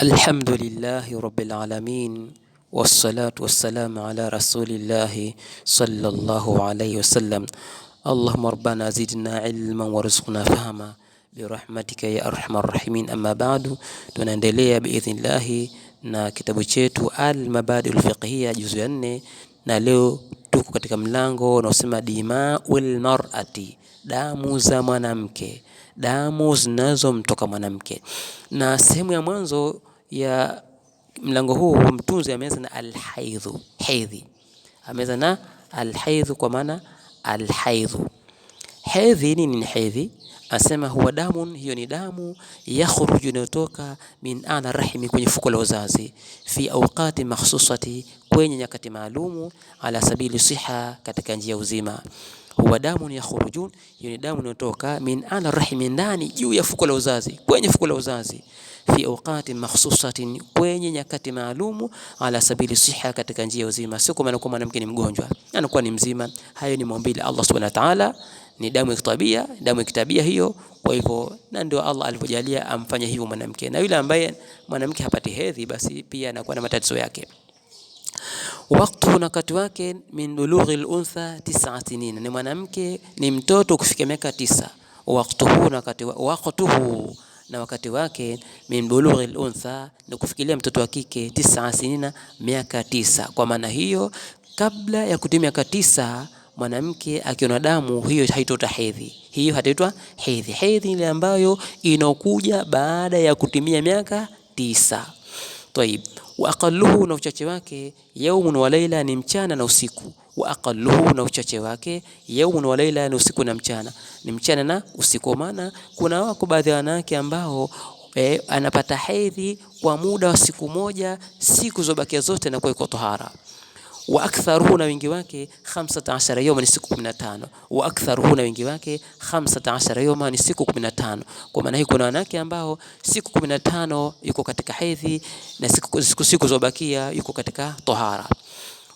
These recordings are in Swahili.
Alhamdulillahi rabbil alamin wassalatu wassalamu ala rasulillahi sallallahu alayhi wasallam. Allahumma rabbana zidna ilman warzuqna fahma birahmatika ya arhamar rahimin. Amma ba'du, tunaendelea biidhnillahi na kitabu chetu Al-Mabadi'ul Fiqhiyya juzu ya 4, na leo tuko katika mlango unaosema dima'ul mar'ati, damu za mwanamke, damu zinazomtoka mwanamke. Na sehemu ya mwanzo ya mlango huu mtunzi ameanza na alhaidhu, hedhi. Ameanza na alhaidhu kwa maana alhaidhu. Hedhi ni hedhi? Asema huwa damun, hiyo ni damu, yakhruju, inayotoka min ana rahimi, kwenye fuko la uzazi, fi awqati makhsusati, kwenye nyakati maalumu, ala sabili siha, katika njia uzima. Huwa damun yakhrujun, hiyo ni damu inayotoka min ana rahimi, ndani juu ya fuko la uzazi, kwenye fuko la uzazi, fi awqati makhsusatin, kwenye nyakati maalumu, ala sabili siha, katika njia uzima. Sio kwa maana kwa mwanamke ni mgonjwa, anakuwa ni mzima. Hayo ni maumbile Allah subhanahu wa ta'ala, ni damu ya kitabia, damu ya kitabia hiyo. Kwa hivyo, na ndio Allah alipojalia amfanya hivyo mwanamke. Na yule ambaye mwanamke hapati hedhi, basi pia anakuwa na matatizo yake. Wakati na wakati wake, min bulughi al-untha 9 sinina, ni mwanamke ni mtoto kufikia miaka 9. Waqtuhu na wakati wake, min bulughi al-untha, ni kufikiria mtoto wa kike 9 sinina, miaka 9. Kwa maana hiyo, kabla ya kutimia miaka 9, mwanamke akiona damu hiyo haitota hedhi. Hiyo hataitwa hedhi. Hedhi ile ambayo inokuja baada ya kutimia miaka 9. Tayib, wa aqalluhu, na uchache wake, yaumun wa laila, ni mchana na usiku. Wa aqalluhu, na uchache wake, yaumun wa laila, ni usiku na mchana, ni mchana na usiku. Maana kuna wako baadhi ya wanawake ambao anapata hedhi kwa muda wa siku moja, siku zobakia zote na kwa iko tahara. Wa aktharuhu, na wingi wake, 15 yawma, ni siku 15. Wa aktharuhu, na wingi wake, 15 yawma, ni siku 15. Kwa maana hii kuna wanawake ambao siku 15 yuko katika hedhi, na siku zobakia yuko katika tahara.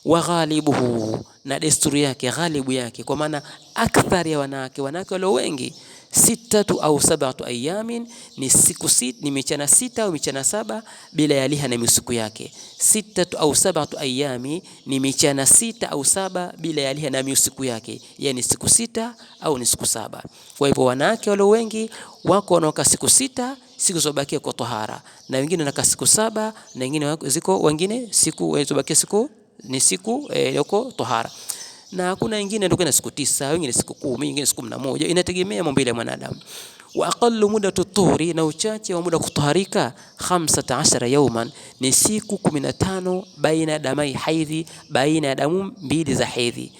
Wa ghalibuhu, na desturi yake, ghalibu yake, kwa maana akthari ya wanawake walio wengi, 6 au 7 ayamin, ni siku 6, ni michana 6 au michana 7, bila yaliha, na misiku yake. 6 au 7 ayami, ni michana 6 au 7, bila yaliha, na misiku yake, yani siku 6 au ni siku 7. Kwa hivyo wanawake walio wengi wako wanaoka siku 6, siku zobakia kwa tahara, na wengine wanakaa siku 7, na wengine wengine siku zobakia siku ni siku yoko tahara, na kuna wengine ndio kuna siku 9, wengine siku 10, wengine siku 11, inategemea maumbile ya mwanadamu. Wa aqallu mudatu tuhuri, na uchache wa muda kutaharika, 15 yawman, ni siku 15, baina damai haidhi, baina ya damu mbili za hedhi.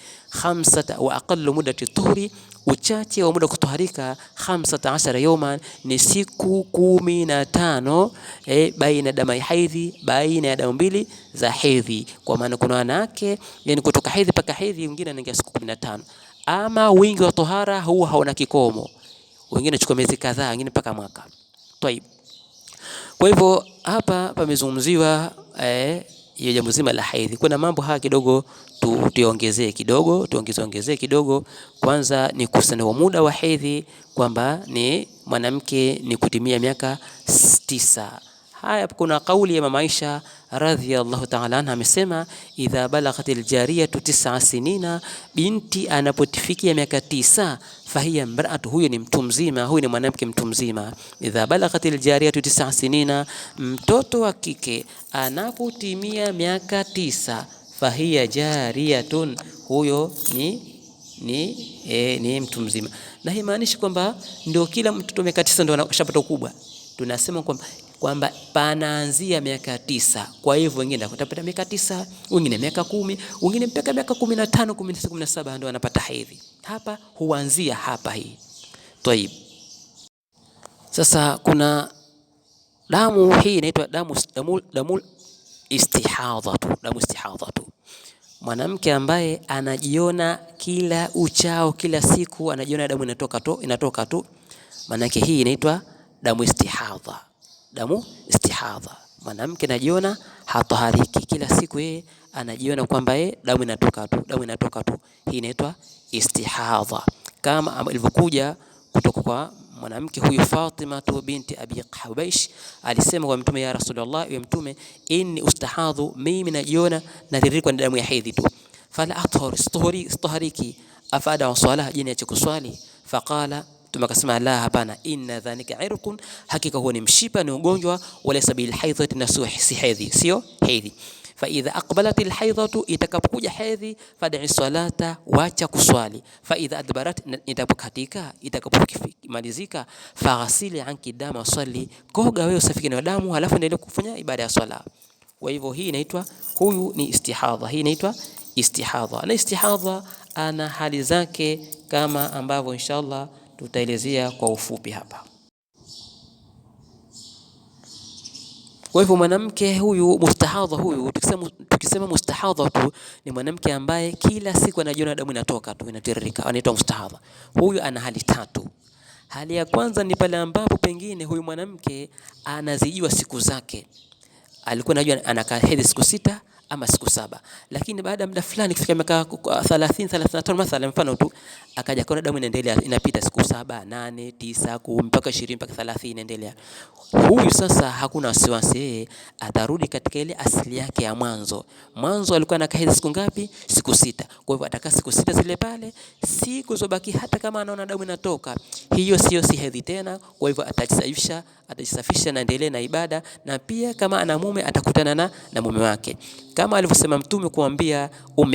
Wa aqallu mudatu tuhuri, uchache wa muda kutaharika, 15 yawman, ni siku 15, baina damai haidhi, baina ya damu mbili za hedhi. Kwa maana kuna wanawake yani kutoka hedhi paka hedhi, wengine anaingia siku 15. Ama wingi wa tahara huwa hauna kikomo, wengine chukua miezi kadhaa, wengine mpaka mwaka. Tayib, kwa hivyo hapa pamezungumziwa hiyo jambo zima la hedhi. Kuna mambo haya kidogo tuongezee kidogo. Kwanza ni kuhusiana na muda wa hedhi, kwamba ni mwanamke ni kutimia miaka 9. Haya, kuna kauli ya mama Aisha radhiyallahu ta'ala anha, amesema idha balaghatil jariyatu 9 sinina, binti anapotifikia miaka 9, fahiya mraatu, huyo ni mtu mzima, huyo ni mwanamke mtu mzima. Idha balaghatil jariyatu 9 sinina, mtoto wa kike anapotimia miaka 9, fahiya jariyatun, huyo ni mtu mzima. Na hii maanishi kwamba ndio kila mtoto miaka 9 ndio anashapata ukubwa. Tunasema kwamba panaanzia miaka 9. Kwa hivyo wengine watapata miaka 9, wengine miaka 10, wengine mpaka miaka 15, 16, 17 ndio wanapata hedhi. Hapa huanzia hapa hii. Tayib, sasa kuna damu hii inaitwa damu istihadhatu. Damu istihadhatu, mwanamke ambaye anajiona kila uchao, kila siku anajiona damu inatoka tu, maana hii inaitwa damu istihadha. Damu istihadha, mwanamke anajiona hatahariki, kila siku yeye anajiona kwamba damu inatoka tu, hii inaitwa istihadha, kama ilivyokuja kutoka kwa mwanamke huyu Fatima binti Abi Hubaysh alisema kwa Mtume, ya Rasulullah, ya Mtume, inni ustahadhu, mimi najiona natiririkwa na damu ya hedhi tu, fala athhur istahariki afada wa swala, je niache kuswali? Faqala, Mtume akasema, la, hapana, inna dhalika irqun, hakika huo ni mshipa, ni ugonjwa, wala sabil haidhati, na si hedhi, sio hedhi. Fa idha aqbalat alhaidhatu, itakapokuja hedhi, fad'i salata, wacha kuswali. Fa idha adbarat, itakapokatika, itakapomalizika, faghsili anki dama swali, koga wewe usafike na damu, halafu endelee kufanya ibada ya swala. Kwa hivyo hii inaitwa, huyu ni istihadha, hii inaitwa istihadha. Na istihadha ana hali zake kama ambavyo inshallah tutaelezea kwa ufupi hapa. Kwa hivyo mwanamke huyu mustahadha, huyu tukisema mustahadha tu ni mwanamke ambaye kila siku anajiona damu inatoka tu, inatiririka, anaitwa mustahadha. Huyu ana hali tatu. Hali ya kwanza ni pale ambapo pengine huyu mwanamke anazijua siku zake, alikuwa anajua anakaa hedhi siku 6 ama siku 7, lakini baada ya muda fulani kufika miaka 30 35 mathalan, mfano tu, akaja kuna damu inaendelea, inapita siku 7 8 9 10 mpaka 20 mpaka 30 inaendelea. Huyu sasa hakuna wasiwasi, yeye atarudi katika ile asili yake ya mwanzo. Mwanzo alikuwa anakaa hedhi siku ngapi? Siku 6. Kwa hivyo atakaa siku 6 zile pale, siku zobaki hata kama anaona damu inatoka, hiyo si hedhi tena. Kwa hivyo atajisafisha na endelee na ibada, na pia kama ana mume atakutana na mume wake, kama alivyosema Mtume kumwambia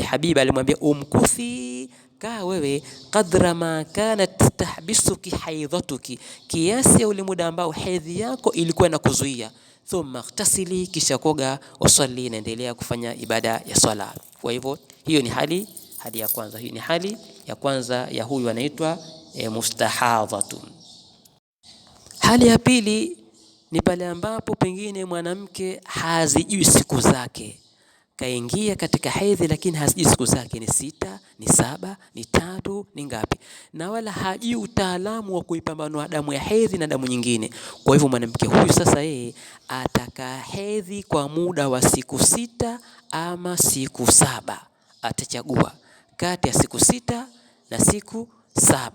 Habiba, alimwambia umkuthi, kaa wewe, qadra ma kanat tahbisuki haidhatuki, kiasi ya ule muda ambao hedhi yako ilikuwa inakuzuia, thumma ightasili, kisha koga, wasali, naendelea kufanya ibada ya swala. Kwa hivyo hiyo ni hali ya kwanza, hiyo ni hali ya kwanza ya huyu anaitwa mustahadhatu. Hali ya pili ni pale ambapo pengine mwanamke hazijui siku zake, kaingia katika hedhi lakini hazijui siku zake ni 6, ni 7, ni 3, ni ngapi, na wala hajui utaalamu wa kuipambanua damu ya hedhi na damu nyingine. Kwa hivyo mwanamke huyu sasa yeye atakaa hedhi kwa muda wa siku 6 ama siku 7, atachagua kati ya siku 6 na siku 7,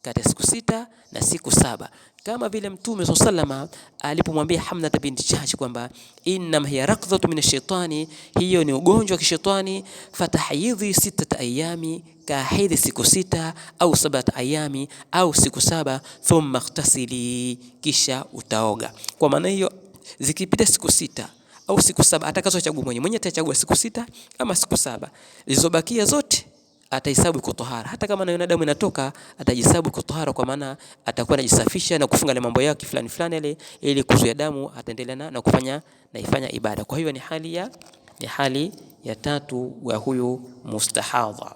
kati ya siku 6 na siku 7, kama vile Mtume SAW alipomwambia Hamna binti Jahsh kwamba inna hiya raqdhatu min ash-shaytani, hiyo ni ugonjwa wa kishetani, fatahidhi 6 ayami, ka hedhi siku 6 au 7 ayami au siku 7, thumma ightasili, kisha utaoga. Kwa maana hiyo zikipita siku 6 au siku 7, atakazochagua mwenyewe atachagua siku 6 ama siku 7, zilizobakia zote atahesabu kwa tahara. Hata kama anaona damu inatoka, atajihesabu kwa tahara, kwa maana atakuwa anajisafisha na kufunga na mambo yake fulani ile, ili kuzuia damu, ataendelea na ifanya ibada. Kwa hiyo ni hali ya tatu ya huyu mustahadha.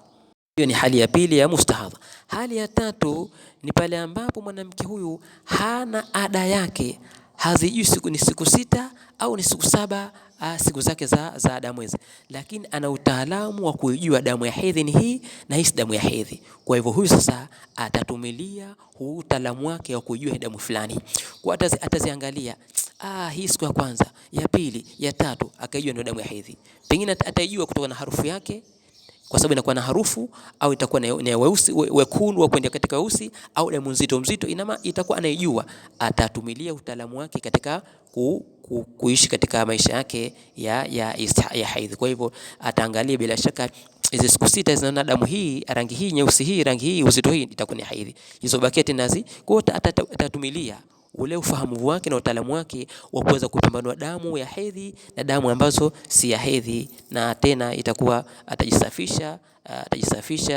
Hiyo ni hali ya pili ya mustahadha. Hali ya tatu ni pale ambapo mwanamke huyu hana ada yake, hazijui siku ni siku 6 au ni siku 7, siku zake za damu hizi, lakini ana utaalamu wa kujua damu ya hedhi ni hii na hii damu ya hedhi. Kwa hivyo huyu sasa atatumilia utaalamu wake wa kujua damu fulani, kwa ataziangalia, hii siku ya kwanza, ya pili, ya tatu, akajua ndio damu ya hedhi. Pengine atajua kutoka na harufu yake, kwa sababu inakuwa na harufu, au itakuwa na weusi wekundu wa kwenda katika weusi, au damu nzito inama itakuwa anaijua. Atatumilia utaalamu wake katika kuishi katika maisha yake ya hedhi. Kwa hivyo ataangalia bila shaka hizo siku 6 zinaona damu hii, rangi hii nyeusi, hii rangi hii, uzito hii, itakuwa ni hedhi. Hizo baketi nazi, kwa hiyo atatumilia ule ufahamu wake na utaalamu wake wa kuweza kupambanua damu ya hedhi na damu ambazo si ya hedhi, na tena itakuwa atajisafisha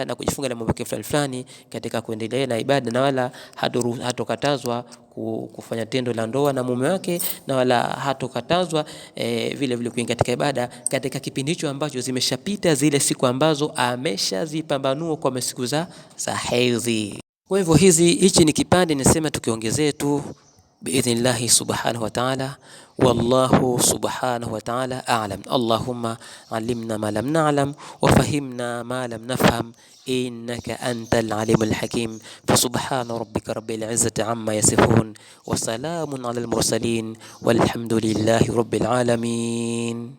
na kujifunga na mambo fulani katika kuendelea na ibada, na wala hatokatazwa kufanya tendo la ndoa na mume wake, na wala hatokatazwa vile kuingia katika ibada katika kipindi hicho ambacho zimeshapita zile siku ambazo ameshazipambanua kwa siku za hedhi. Kwa hivyo hichi ni kipande nisema tukiongezee tu biidhnillahi subhanahu wa ta'ala. Wallahu subhanahu wa ta'ala a'lam. Allahumma allimna ma lam na'lam wa fahimna ma lam nafham innaka antal alimul hakim. Fasubhana rabbika rabbil izzati amma yasifun wa salamun alal mursalin walhamdulillahi rabbil alamin.